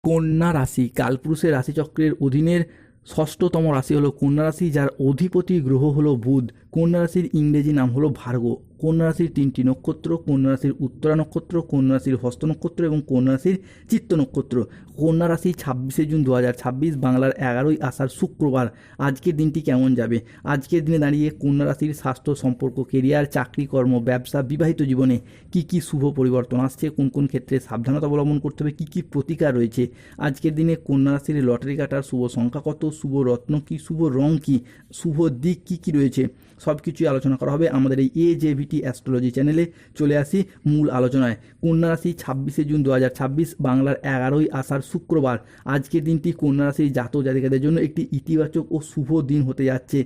কন্যা রাশি কালপুরুষের রাশিচক্রের অধীনের ষষ্ঠতম রাশি হলো কন্যা রাশি, যার অধিপতি গ্রহ হলো বুধ। কন্যা রাশির ইংরেজি নাম হলো ভার্গ। কন্যা রাশির তিনটি নক্ষত্র: কন্যা রাশির উত্তরা নক্ষত্র, কন্যা রাশির হস্ত নক্ষত্র এবং কন্যা রাশির চিত্ত নক্ষত্র। কন্যা রাশি 26 জুন 2026 বাংলার 11ই আষাঢ় শুক্রবার। আজকের দিনটি কেমন যাবে? আজকের দিনে দাঁড়িয়ে কন্যা রাশির স্বাস্থ্য, সম্পর্ক, কেরিয়ার, চাকরি, কর্ম, ব্যবসা, বিবাহিত জীবনে কি কি শুভ পরিবর্তন আসছে, কোন কোন ক্ষেত্রে সাবধানতা অবলম্বন করতে হবে, কি কি প্রতিকার রয়েছে। আজকের দিনে কন্যা রাশির লটারি কাটার শুভ সংখ্যা কত, শুভ রত্ন কি, শুভ রং কি, শুভ দিক কি কি রয়েছে, সব কিছুই আলোচনা করা হবে আমাদের এই AJVT অ্যাস্ট্রোলজি চ্যানেলে। চলে আসি মূল আলোচনায়। কন্যা রাশি 26 জুন 2026 বাংলার 11ই আষাঢ় শুক্রবার। আজকের দিনটি কন্যা রাশির জাতক জাতিকাদের জন্য একটি ইতিবাচক ও শুভ দিন হতে যাচ্ছে।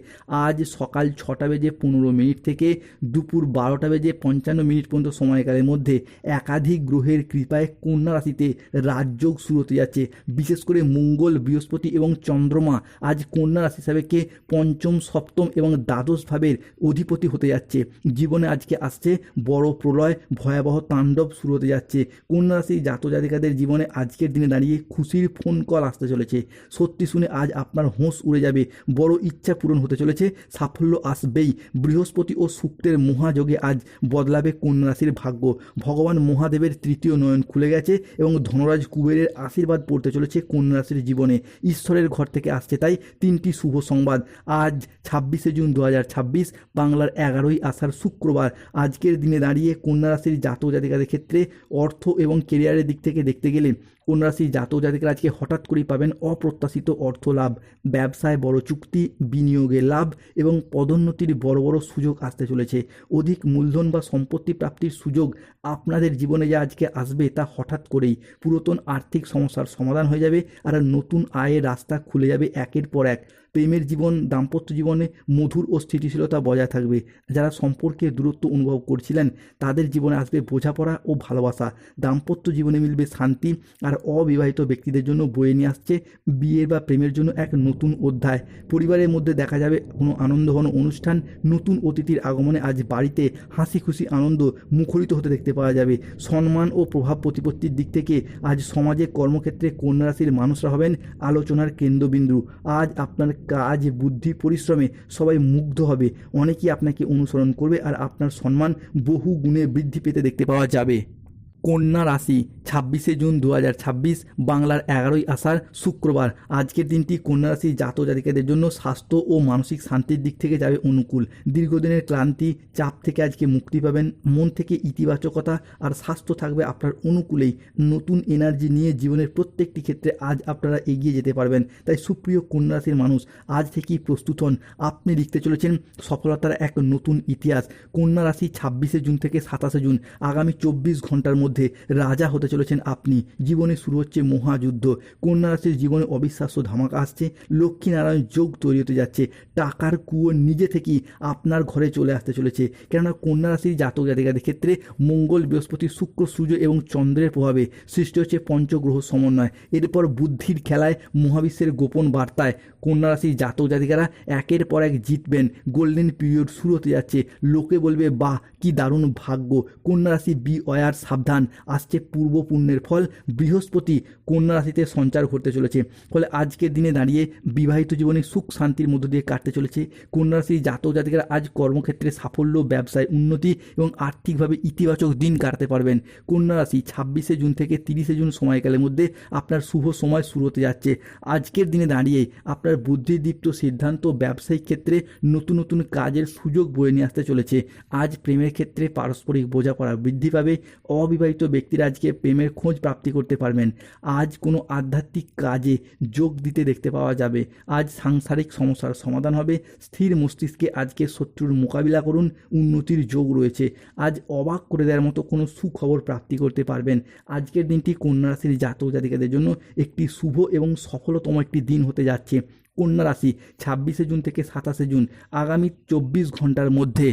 আজ সকাল 6টা বেজে 15 মিনিট থেকে দুপুর 12টা বেজে 55 মিনিট পর্যন্ত সময়কালের মধ্যে একাধিক গ্রহের কৃপায় কন্যা রাশিতে রাজযোগ শুরু হতে যাচ্ছে। বিশেষ করে মঙ্গল, বৃহস্পতি এবং চন্দ্রমা আজ কন্যা রাশি হিসাবেকে পঞ্চম, সপ্তম এবং দ্বাদশ ভাবের অধিপতি হতে যাচ্ছে। জীবনে আজকে আসছে বড় প্রলয়, ভয়াবহ তাণ্ডব শুরু হতে যাচ্ছে। কন্যা রাশি জাতক জাতিকাদের জীবনে আজকের দিনে দাঁড়িয়ে খুশির ফোন কল আসতে চলেছে। সত্যি শুনে আজ আপনার হোঁশ উড়ে যাবে। বড় ইচ্ছা পূরণ হতে চলেছে, সাফল্য আসবেই। বৃহস্পতি ও শুক্রের মহাযোগে আজ বদলাবে কন্যা রাশির ভাগ্য। ভগবান মহাদেবের তৃতীয় নয়ন খুলে গেছে এবং ধনরাজ কুবেরের আশীর্বাদ পড়তে চলেছে কন্যা রাশির জীবনে। ঈশ্বরের ঘর থেকে আসছে তাই তিনটি শুভ সংবাদ। আজ 26 জুন 2026 বাংলার 11ই আষাঢ় শুক্রবার। আজকের দিনে দাঁড়িয়ে কন্যা রাশির জাতক জাতিকাদের ক্ষেত্রে অর্থ এবং কেরিয়ারের দিক থেকে দেখতে গেলে কন্যা রাশির জাতক জাতিকারা আজকে হঠাৎ করেই পাবেন অপ্রত্যাশিত অর্থ লাভ, ব্যবসায় বড় চুক্তি, বিনিয়োগে লাভ এবং পদোন্নতির বড় বড় সুযোগ আসতে চলেছে। অধিক মূলধন বা সম্পত্তি প্রাপ্তির সুযোগ আপনাদের জীবনে যা আজকে আসবে তা হঠাৎ করেই পুরাতন আর্থিক সমস্যার সমাধান হয়ে যাবে আর নতুন আয়ের রাস্তা খুলে যাবে একের পর এক। প্রেমের জীবন, দাম্পত্য জীবনে মধুর ও স্থিতিশীলতা বজায় থাকবে। যারা সম্পর্কে দূরত্ব অনুভব করছিলেন তাদের জীবনে আসবে বোঝাপড়া ও ভালোবাসা। দাম্পত্য জীবনে মিলবে শান্তি আর অবিবাহিত ব্যক্তিদের জন্য বয়ে নিয়ে আসছে বিয়ের বা প্রেমের জন্য এক নতুন অধ্যায়। পরিবারের মধ্যে দেখা যাবে কোনো আনন্দঘন অনুষ্ঠান, নতুন অতিথির আগমনে আজ বাড়িতে হাসি খুশি আনন্দ মুখরিত হতে দেখতে পাওয়া যাবে। সম্মান ও প্রভাব প্রতিপত্তির দিক থেকে আজ সমাজে কর্মক্ষেত্রে কন্যা রাশির মানুষরা হবেন আলোচনার কেন্দ্রবিন্দু। আজ আপনার কাজ, বুদ্ধি, পরিশ্রমে সবাই মুগ্ধ হবে। অনেকেই আপনাকে অনুসরণ করবে আর আপনার সম্মান বহু গুণে বৃদ্ধি পেতে দেখতে পাওয়া যাবে। কন্যা রাশি 26 জুন 2026 বাংলার 11ই আষাঢ় শুক্রবার। আজকের দিনটি কন্যা রাশির জাতক জাতিকাদের জন্য স্বাস্থ্য ও মানসিক শান্তির দিক থেকে যাবে অনুকূল। দীর্ঘদিনের ক্লান্তি, চাপ থেকে আজকে মুক্তি পাবেন। মন থেকে ইতিবাচকতা আর স্বাস্থ্য থাকবে আপনার অনুকূলেই। নতুন এনার্জি নিয়ে জীবনের প্রত্যেকটি ক্ষেত্রে আজ আপনারা এগিয়ে যেতে পারবেন। তাই সুপ্রিয় কন্যা রাশির মানুষ আজ থেকেই প্রস্তুত হন। আপনি লিখতে চলেছেন সফলতার এক নতুন ইতিহাস। কন্যা রাশি 26 জুন থেকে 27 জুন আগামী 24 ঘন্টার মধ্যে রাজা হতে চলেছেন আপনি। জীবনে শুরু হচ্ছে মহাযুদ্ধ। কন্যা রাশির জীবনে অবিশ্বাস্য ধামাকা আসছে। লক্ষ্মীনারায়ণ যোগ তৈরি হতে যাচ্ছে। টাকার কুয়ো নিজে থেকেই আপনার ঘরে চলে আসতে চলেছে। কেননা কন্যা রাশির জাতক জাতিকাদের ক্ষেত্রে মঙ্গল, বৃহস্পতি, শুক্র, সূর্য এবং চন্দ্রের প্রভাবে সৃষ্টি হচ্ছে পঞ্চগ্রহ সমন্বয়। এরপর বুদ্ধির খেলায়, মহাবিশ্বের গোপন বার্তায় কন্যা রাশির জাতক জাতিকারা একের পর এক জিতবেন। গোল্ডেন পিরিয়ড শুরু হতে যাচ্ছে। লোকে বলবে বাহ কি দারুণ ভাগ্য। কন্যা রাশি বি অয়ার, সাবধান, আসছে পূর্ব পুণ্যের ফল। বৃহস্পতি কন্যা রাশিতে সঞ্চার করতে চলেছে। ফলে আজকের দিনে দাঁড়িয়ে বিবাহিত জীবনে সুখ শান্তির মধ্য দিয়ে কাটতে চলেছে। কন্যা রাশির জাতক জাতিকারা আজ কর্মক্ষেত্রে সাফল্য, ব্যবসায় উন্নতি এবং আর্থিকভাবে ইতিবাচক দিন কাটাতে পারবেন। কন্যা রাশি 26 জুন থেকে 30 জুন সময়কালের মধ্যে আপনার শুভ সময় শুরু হতে যাচ্ছে। আজকের দিনে দাঁড়িয়ে আপনার বুদ্ধিদীপ্ত সিদ্ধান্ত ব্যবসায়িক ক্ষেত্রে নতুন নতুন কাজের সুযোগ বয়ে নিয়ে আসতে চলেছে। আজ প্রেমের ক্ষেত্রে পারস্পরিক বোঝাপড়া বৃদ্ধি পাবে। অবিবাহিত ব্যক্তিরা আজকে প্রেমের খোঁজ প্রাপ্তি করতে পারবেন। আজ কোনো আধ্যাত্মিক কাজে যোগ দিতে দেখতে পাওয়া যাবে। আজ সাংসারিক সমস্যার সমাধান হবে। স্থির মস্তিষ্কে আজকে শত্রুর মোকাবিলা করুন, উন্নতির যোগ রয়েছে। আজ অবাক করে দেওয়ার মতো কোনো সুখবর প্রাপ্তি করতে পারবেন। আজকের দিনটি কন্যা রাশির জাতক জাতিকাদের জন্য একটি শুভ এবং সফলতম একটি দিন হতে যাচ্ছে। কন্যা রাশি 26 জুন থেকে 27 জুন আগামী 24 ঘন্টার মধ্যে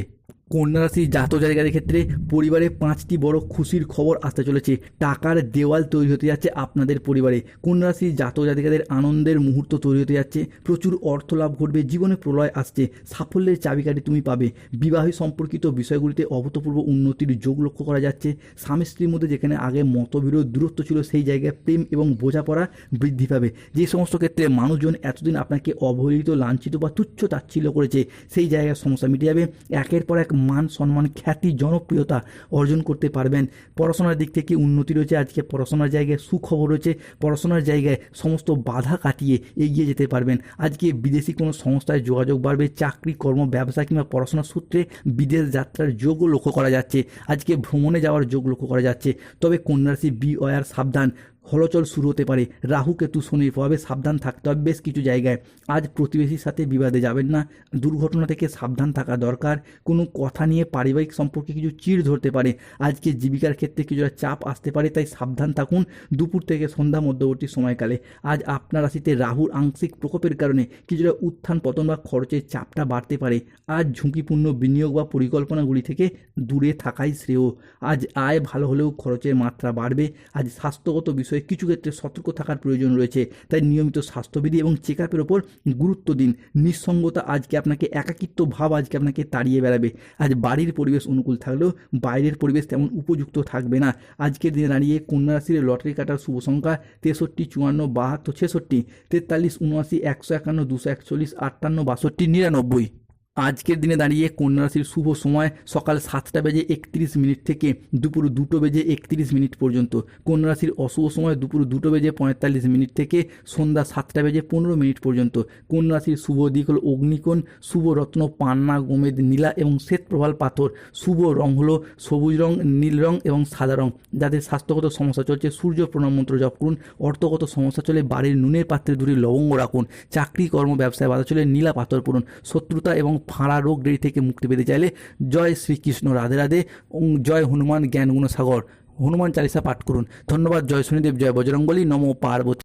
কন্যা রাশির জাতক জাতিকাদের ক্ষেত্রে পরিবারে 5টি বড় খুশির খবর আসতে চলেছে। টাকার দেওয়াল তৈরি হতে যাচ্ছে আপনাদের পরিবারে। কন্যা রাশির জাতক জাতিকাদের আনন্দের মুহূর্ত তৈরি হতে যাচ্ছে, প্রচুর অর্থ লাভ ঘটবে, জীবনে প্রলয় আসছে, সাফল্যের চাবিকাঠি তুমি পাবে। বিবাহ সম্পর্কিত বিষয়গুলিতে অভূতপূর্ব উন্নতির যোগ লক্ষ্য করা যাচ্ছে। স্বামী স্ত্রীর মধ্যে যেখানে আগে মতবিরোধ দূরত্ব ছিল, সেই জায়গায় প্রেম এবং বোঝাপড়া বৃদ্ধি পাবে। যে সমস্ত ক্ষেত্রে মানুষজন এতদিন আপনাকে অবহেলিত, লাঞ্ছিত বা তুচ্ছ তাচ্ছিল্য করেছে, সেই জায়গায় সমস্যা মিটে যাবে। একের পর এক মান সম্মান, খ্যাতি, জনপ্রিয়তা অর্জন করতে পারবেন। পড়াশোনার দিক থেকে উন্নতি রয়েছে। আজকে পড়াশোনার জায়গায় সুখবর রয়েছে। পড়াশোনার জায়গায় সমস্ত বাধা কাটিয়ে এগিয়ে যেতে পারবেন। আজকে বিদেশি কোনো সংস্থায় যোগাযোগ বাড়বে। চাকরি, কর্ম, ব্যবসা কিংবা পড়াশোনার সূত্রে বিদেশ যাত্রার যোগও লক্ষ্য করা যাচ্ছে। আজকে ভ্রমণে যাওয়ার যোগ লক্ষ্য করা যাচ্ছে। তবে কন্যা রাশি বিওয়ার সাবধান, হলচল শুরু হতে পারে। রাহু কেতু শনির প্রভাবে সাবধান থাকতে হবে বেশ কিছু জায়গায়। আজ প্রতিবেশীর সাথে বিবাদে যাবেন না। দুর্ঘটনা থেকে সাবধান থাকা দরকার। কোনো কথা নিয়ে পারিবারিক সম্পর্কে কিছু চিড় ধরতে পারে। আজকে জীবিকার ক্ষেত্রে কিছুটা চাপ আসতে পারে, তাই সাবধান থাকুন দুপুর থেকে সন্ধ্যা মধ্যবর্তী সময়কালে। আজ আপনার রাশিতে রাহুর আংশিক প্রকোপের কারণে কিছুটা উত্থান পতন বা খরচের চাপটা বাড়তে পারে। আজ ঝুঁকিপূর্ণ বিনিয়োগ বা পরিকল্পনাগুলি থেকে দূরে থাকাই শ্রেয়। আজ আয় ভালো হলেও খরচের মাত্রা বাড়বে। আজ স্বাস্থ্যগত বিষয়ে কিছু ক্ষেত্রে সতর্ক থাকার প্রয়োজন রয়েছে, তাই নিয়মিত স্বাস্থ্যবিধি এবং চেক আপের ওপর গুরুত্ব দিন। নিঃসঙ্গতা আজকে আপনাকে, একাকিত্ব ভাব আজকে আপনাকে তাড়িয়ে বেড়াবে। আজ বাড়ির পরিবেশ অনুকূল থাকলেও বাইরের পরিবেশ তেমন উপযুক্ত থাকবে না। আজকের দিনে দাঁড়িয়ে কন্যা রাশির লটারি কাটার শুভ সংখ্যা 63, 54, 72, 66, 43, 79, 151, 241, 58, 62, 99। আজকের দিনে দাঁড়িয়ে কন্যা রাশির শুভ সময় সকাল 7:31 থেকে দুপুর 2:31 পর্যন্ত। কন্যা রাশির অশুভ সময় দুপুর 2:45 থেকে সন্ধ্যা 7:15 পর্যন্ত। কন্যা রাশির শুভ দিক হল অগ্নিকোণ, শুভ রত্ন পান্না, গোমেদ, নীলা এবং শ্বেত প্রবাল পাথর। শুভ রং হলো সবুজ রং, নীল রং এবং সাদা রং। যাদের স্বাস্থ্যগত সমস্যা চলছে সূর্য প্রণাম মন্ত্র জপ করুন। অর্থগত সমস্যা চলে বাড়ির নুনের পাত্রে 2টি লবঙ্গ রাখুন। চাকরি, কর্ম, ব্যবসায় বাধা চলে নীলা পাথর পড়ুন। শত্রুতা এবং ফাঁড়া রোগ দেরি থেকে মুক্তি পেতে চাইলে জয় শ্রীকৃষ্ণ, রাধে রাধে, জয় হনুমান জ্ঞান গুণ সাগর, হনুমান চালিসা পাঠ করুন। ধন্যবাদ। জয় শনিদেব, জয় বজরংবলী, নমো পার্বতী।